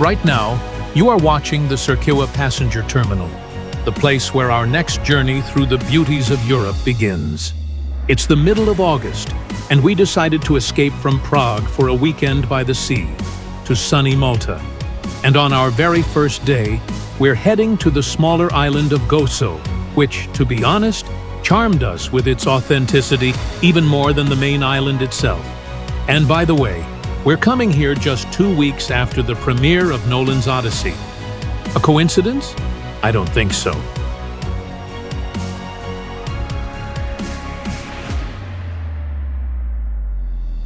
Right now, you are watching the Xewkija passenger terminal, the place where our next journey through the beauties of Europe begins. It's the middle of August, and we decided to escape from Prague for a weekend by the sea, to sunny Malta. And on our very first day, we're heading to the smaller island of GOZO, which, to be honest, charmed us with its authenticity even more than the main island itself. And by the way, we're coming here just 2 weeks after the premiere of Nolan's Odyssey. A coincidence? I don't think so.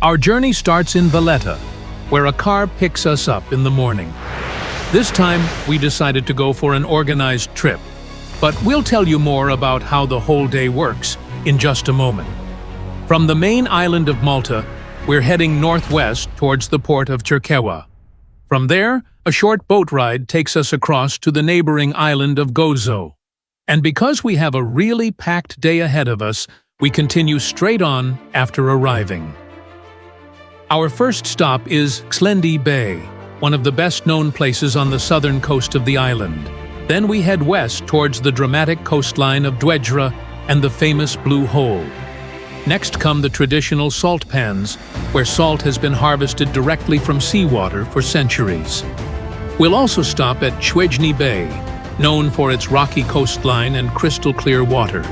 Our journey starts in Valletta, where a car picks us up in the morning. This time, we decided to go for an organized trip, but we'll tell you more about how the whole day works in just a moment. From the main island of Malta, we're heading northwest towards the port of Xewkija. From there, a short boat ride takes us across to the neighboring island of GOZO. And because we have a really packed day ahead of us, we continue straight on after arriving. Our first stop is Xlendi Bay, one of the best-known places on the southern coast of the island. Then we head west towards the dramatic coastline of Dwejra and the famous Blue Hole. Next come the traditional salt pans, where salt has been harvested directly from seawater for centuries. We'll also stop at Xwejni Bay, known for its rocky coastline and crystal-clear water.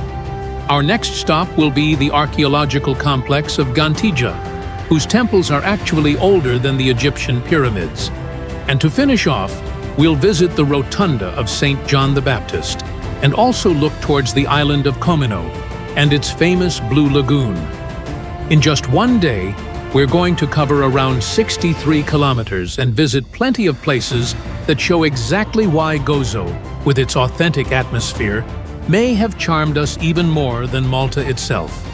Our next stop will be the archaeological complex of Ġgantija, whose temples are actually older than the Egyptian pyramids. And to finish off, we'll visit the Rotunda of St. John the Baptist, and also look towards the island of Pinu and its famous Blue Lagoon. In just one day, we're going to cover around 63 kilometers and visit plenty of places that show exactly why GOZO, with its authentic atmosphere, may have charmed us even more than Malta itself.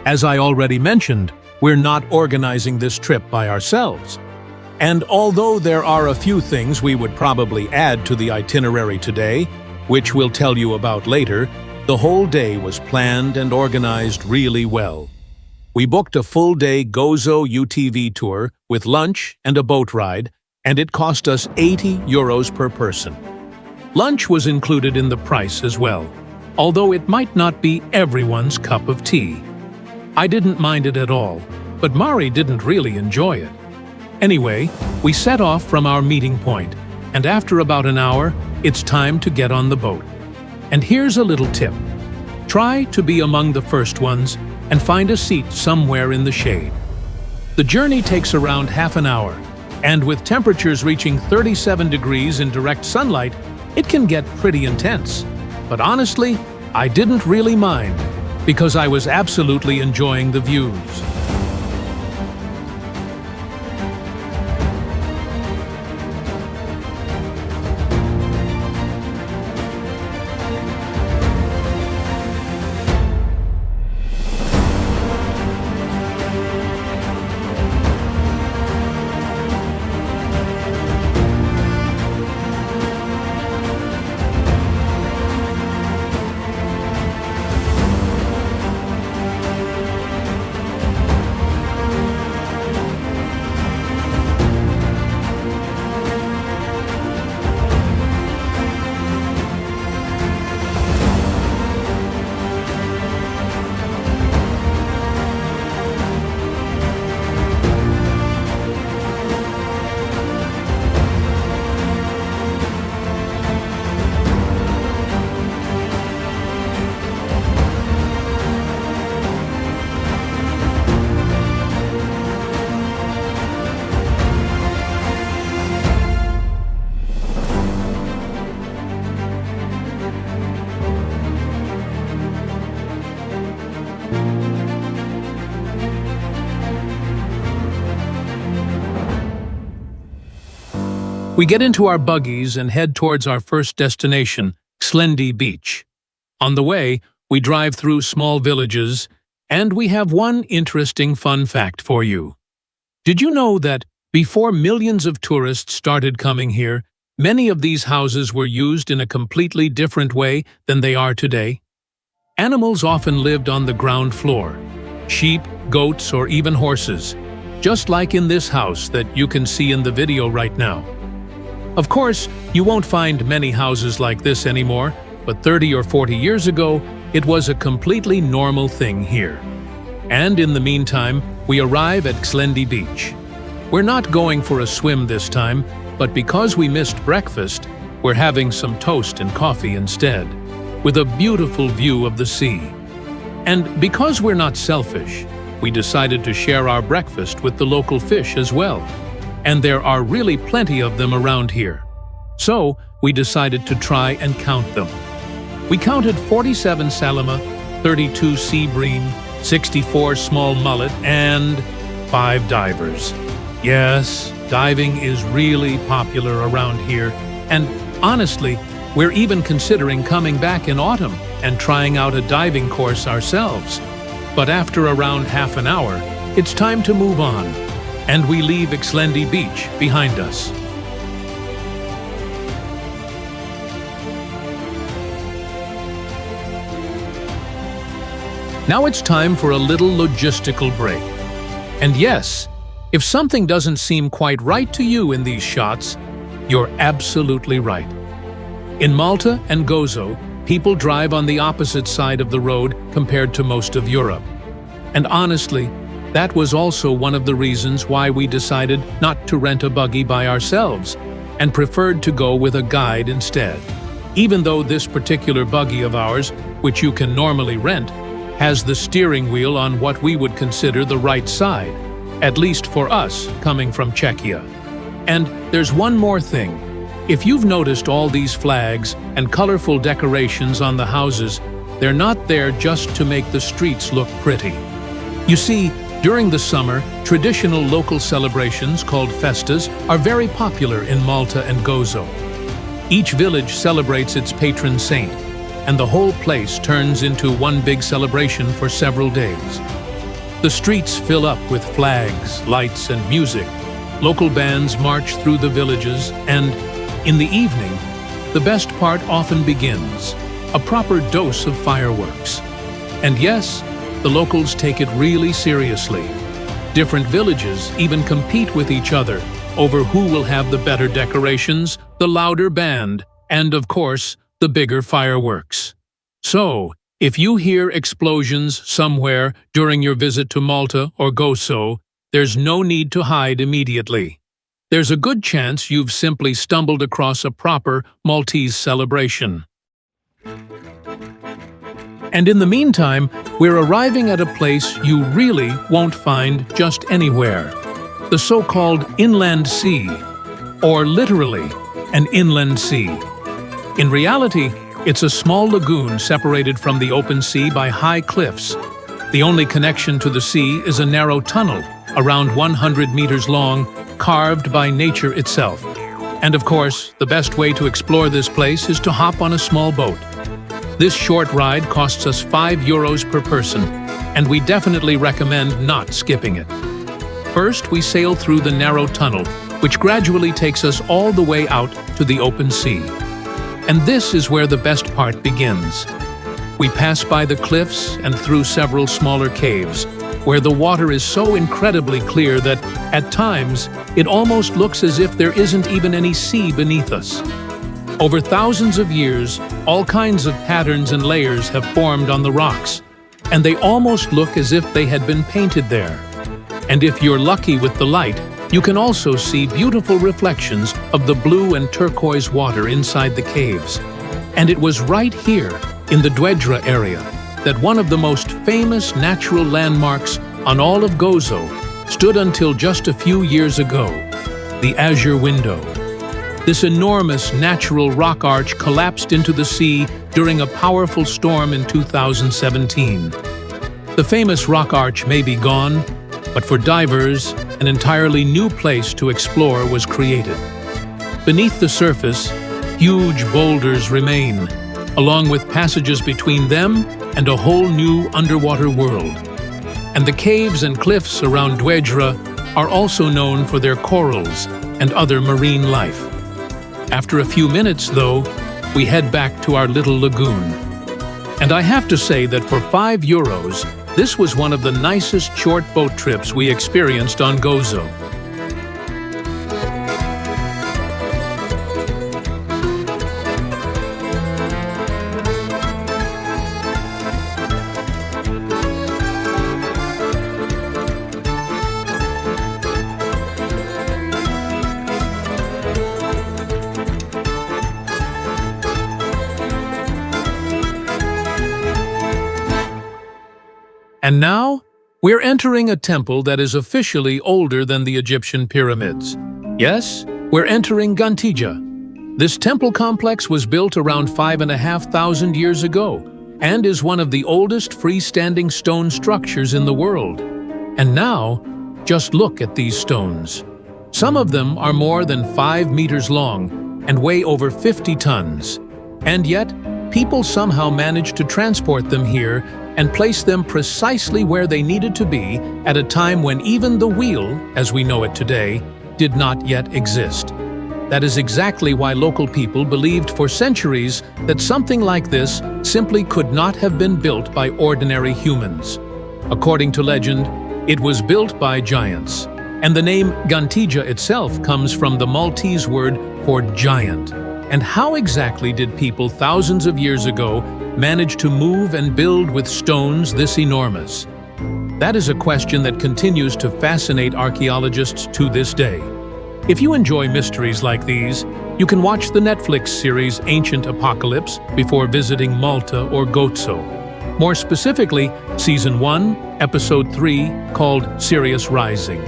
As I already mentioned, we're not organizing this trip by ourselves. And although there are a few things we would probably add to the itinerary today, which we'll tell you about later, the whole day was planned and organized really well. We booked a full-day GOZO UTV tour with lunch and a boat ride, and it cost us €80 per person. Lunch was included in the price as well, although it might not be everyone's cup of tea. I didn't mind it at all, but Mari didn't really enjoy it. Anyway, we set off from our meeting point, and after about an hour, it's time to get on the boat. And here's a little tip. Try to be among the first ones and find a seat somewhere in the shade. The journey takes around half an hour, and with temperatures reaching 37 degrees in direct sunlight, it can get pretty intense. But honestly, I didn't really mind, because I was absolutely enjoying the views. We get into our buggies and head towards our first destination, Xlendi Beach. On the way, we drive through small villages, and we have one interesting fun fact for you. Did you know that before millions of tourists started coming here, many of these houses were used in a completely different way than they are today? Animals often lived on the ground floor: sheep, goats, or even horses, just like in this house that you can see in the video right now. Of course, you won't find many houses like this anymore, but 30 or 40 years ago, it was a completely normal thing here. And in the meantime, we arrive at Xlendi Beach. We're not going for a swim this time, but because we missed breakfast, we're having some toast and coffee instead, with a beautiful view of the sea. And because we're not selfish, we decided to share our breakfast with the local fish as well. And there are really plenty of them around here. So we decided to try and count them. We counted 47 salama, 32 sea bream, 64 small mullet, and 5 divers. Yes, diving is really popular around here, and honestly, we're even considering coming back in autumn and trying out a diving course ourselves. But after around half an hour, it's time to move on, and we leave Xlendi Beach behind us. Now it's time for a little logistical break. And yes, if something doesn't seem quite right to you in these shots, you're absolutely right. In Malta and Gozo, people drive on the opposite side of the road compared to most of Europe. And honestly, that was also one of the reasons why we decided not to rent a buggy by ourselves and preferred to go with a guide instead. Even though this particular buggy of ours, which you can normally rent, has the steering wheel on what we would consider the right side, at least for us coming from Czechia. And there's one more thing. If you've noticed all these flags and colorful decorations on the houses, they're not there just to make the streets look pretty. You see, during the summer, traditional local celebrations called festas are very popular in Malta and Gozo. Each village celebrates its patron saint, and the whole place turns into one big celebration for several days. The streets fill up with flags, lights, and music. Local bands march through the villages, and in the evening, the best part often begins, a proper dose of fireworks. And yes, the locals take it really seriously. Different villages even compete with each other over who will have the better decorations, the louder band, and of course, the bigger fireworks. So, if you hear explosions somewhere during your visit to Malta or Gozo, there's no need to hide immediately. There's a good chance you've simply stumbled across a proper Maltese celebration. And in the meantime, we're arriving at a place you really won't find just anywhere. The so-called Inland Sea, or literally, an inland sea. In reality, it's a small lagoon separated from the open sea by high cliffs. The only connection to the sea is a narrow tunnel, around 100 meters long, carved by nature itself. And of course, the best way to explore this place is to hop on a small boat. This short ride costs us €5 per person, and we definitely recommend not skipping it. First, we sail through the narrow tunnel, which gradually takes us all the way out to the open sea. And this is where the best part begins. We pass by the cliffs and through several smaller caves, where the water is so incredibly clear that, at times, it almost looks as if there isn't even any sea beneath us. Over thousands of years, all kinds of patterns and layers have formed on the rocks, and they almost look as if they had been painted there. And if you're lucky with the light, you can also see beautiful reflections of the blue and turquoise water inside the caves. And it was right here, in the Dwejra area, that one of the most famous natural landmarks on all of Gozo stood until just a few years ago, the Azure Window. This enormous natural rock arch collapsed into the sea during a powerful storm in 2017. The famous rock arch may be gone, but for divers, an entirely new place to explore was created. Beneath the surface, huge boulders remain, along with passages between them and a whole new underwater world. And the caves and cliffs around Dwejra are also known for their corals and other marine life. After a few minutes, though, we head back to our little lagoon. And I have to say that for €5, this was one of the nicest short boat trips we experienced on GOZO. And now, we're entering a temple that is officially older than the Egyptian pyramids. Yes, we're entering Ġgantija. This temple complex was built around 5,500 years ago and is one of the oldest freestanding stone structures in the world. And now, just look at these stones. Some of them are more than 5 meters long and weigh over 50 tons. And yet, people somehow managed to transport them here and place them precisely where they needed to be at a time when even the wheel, as we know it today, did not yet exist. That is exactly why local people believed for centuries that something like this simply could not have been built by ordinary humans. According to legend, it was built by giants, and the name Ġgantija itself comes from the Maltese word for giant. And how exactly did people thousands of years ago manage to move and build with stones this enormous? That is a question that continues to fascinate archaeologists to this day. If you enjoy mysteries like these, you can watch the Netflix series Ancient Apocalypse before visiting Malta or GOZO. More specifically, Season 1, Episode 3, called Sirius Rising.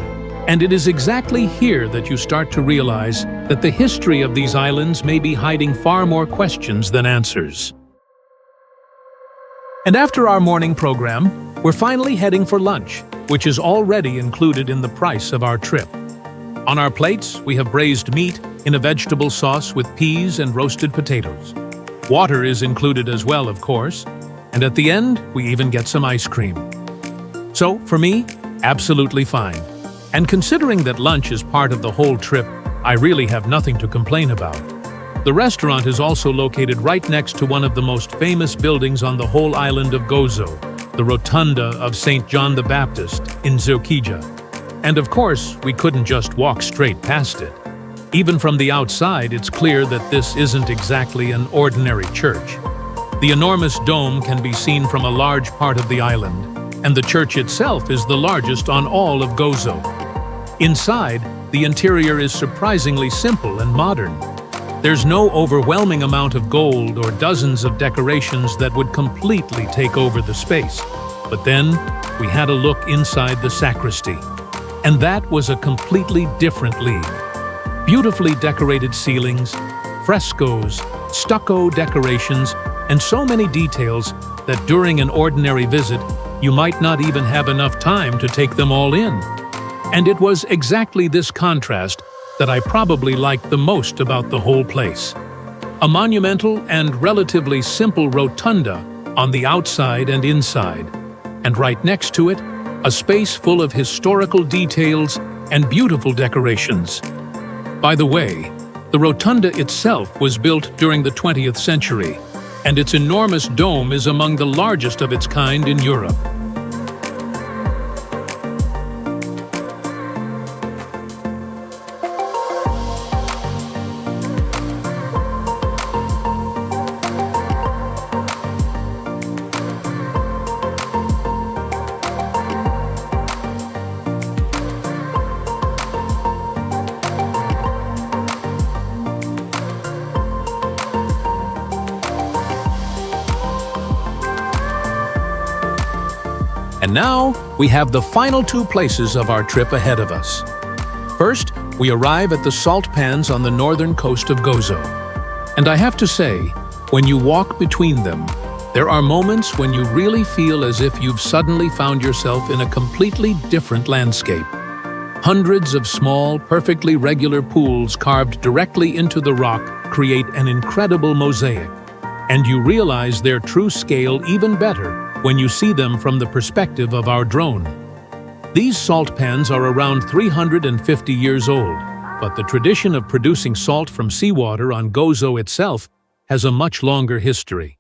And it is exactly here that you start to realize that the history of these islands may be hiding far more questions than answers. And after our morning program, we're finally heading for lunch, which is already included in the price of our trip. On our plates, we have braised meat in a vegetable sauce with peas and roasted potatoes. Water is included as well, of course, and at the end, we even get some ice cream. So, for me, absolutely fine. And considering that lunch is part of the whole trip, I really have nothing to complain about. The restaurant is also located right next to one of the most famous buildings on the whole island of GOZO, the Rotunda of St. John the Baptist in Xewkija. And of course, we couldn't just walk straight past it. Even from the outside, it's clear that this isn't exactly an ordinary church. The enormous dome can be seen from a large part of the island, and the church itself is the largest on all of GOZO. Inside, the interior is surprisingly simple and modern. There's no overwhelming amount of gold or dozens of decorations that would completely take over the space. But then, we had a look inside the sacristy. And that was a completely different league. Beautifully decorated ceilings, frescoes, stucco decorations, and so many details that during an ordinary visit, you might not even have enough time to take them all in. And it was exactly this contrast that I probably liked the most about the whole place. A monumental and relatively simple rotunda on the outside and inside, and right next to it, a space full of historical details and beautiful decorations. By the way, the rotunda itself was built during the 20th century, and its enormous dome is among the largest of its kind in Europe. And now, we have the final two places of our trip ahead of us. First, we arrive at the salt pans on the northern coast of GOZO. And I have to say, when you walk between them, there are moments when you really feel as if you've suddenly found yourself in a completely different landscape. Hundreds of small, perfectly regular pools carved directly into the rock create an incredible mosaic, and you realize their true scale even better when you see them from the perspective of our drone. These salt pans are around 350 years old, but the tradition of producing salt from seawater on GOZO itself has a much longer history.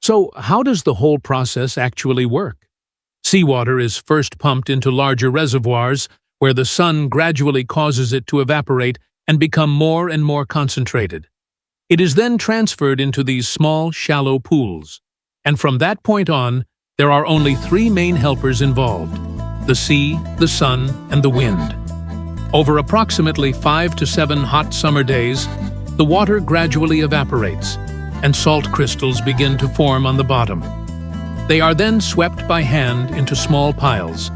So, how does the whole process actually work? Seawater is first pumped into larger reservoirs where the sun gradually causes it to evaporate and become more and more concentrated. It is then transferred into these small, shallow pools. And from that point on, there are only three main helpers involved: the sea, the sun, and the wind. Over approximately 5 to 7 hot summer days, the water gradually evaporates, and salt crystals begin to form on the bottom. They are then swept by hand into small piles,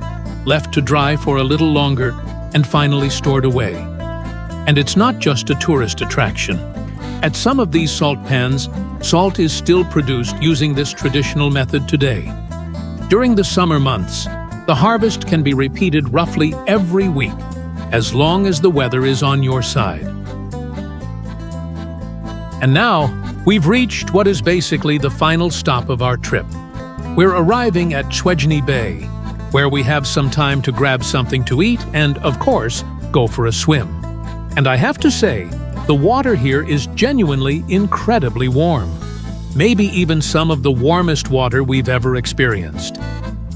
left to dry for a little longer, and finally stored away. And it's not just a tourist attraction. At some of these salt pans, salt is still produced using this traditional method today. During the summer months, the harvest can be repeated roughly every week, as long as the weather is on your side. And now, we've reached what is basically the final stop of our trip. We're arriving at Xwejni Bay, where we have some time to grab something to eat and, of course, go for a swim. And I have to say, the water here is genuinely incredibly warm. Maybe even some of the warmest water we've ever experienced.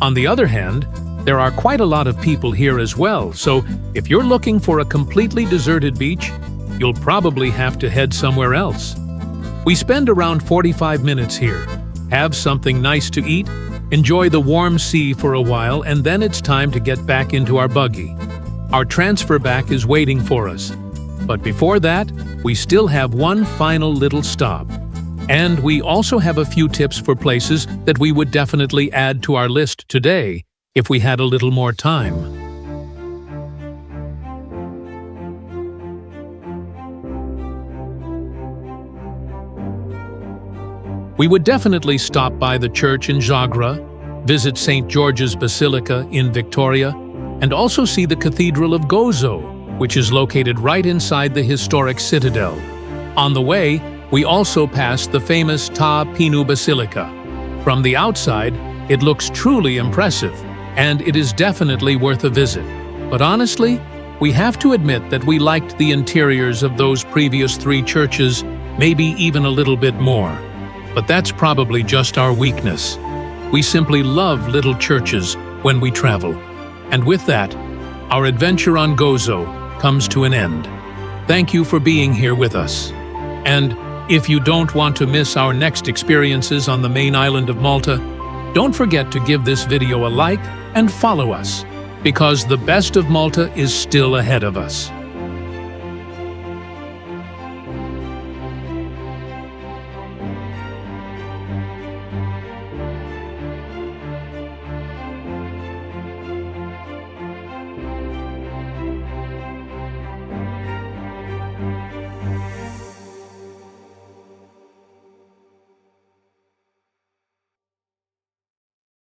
On the other hand, there are quite a lot of people here as well, so if you're looking for a completely deserted beach, you'll probably have to head somewhere else. We spend around 45 minutes here, have something nice to eat, enjoy the warm sea for a while, and then it's time to get back into our buggy. Our transfer back is waiting for us. But before that, we still have one final little stop. And we also have a few tips for places that we would definitely add to our list today if we had a little more time. We would definitely stop by the church in Xagra, visit St. George's Basilica in Victoria, and also see the Cathedral of GOZO, which is located right inside the historic citadel. On the way, we also passed the famous Pinu Basilica. From the outside, it looks truly impressive, and it is definitely worth a visit. But honestly, we have to admit that we liked the interiors of those previous 3 churches, maybe even a little bit more. But that's probably just our weakness. We simply love little churches when we travel. And with that, our adventure on GOZO comes to an end. Thank you for being here with us. And if you don't want to miss our next experiences on the main island of Malta, don't forget to give this video a like and follow us, because the best of Malta is still ahead of us.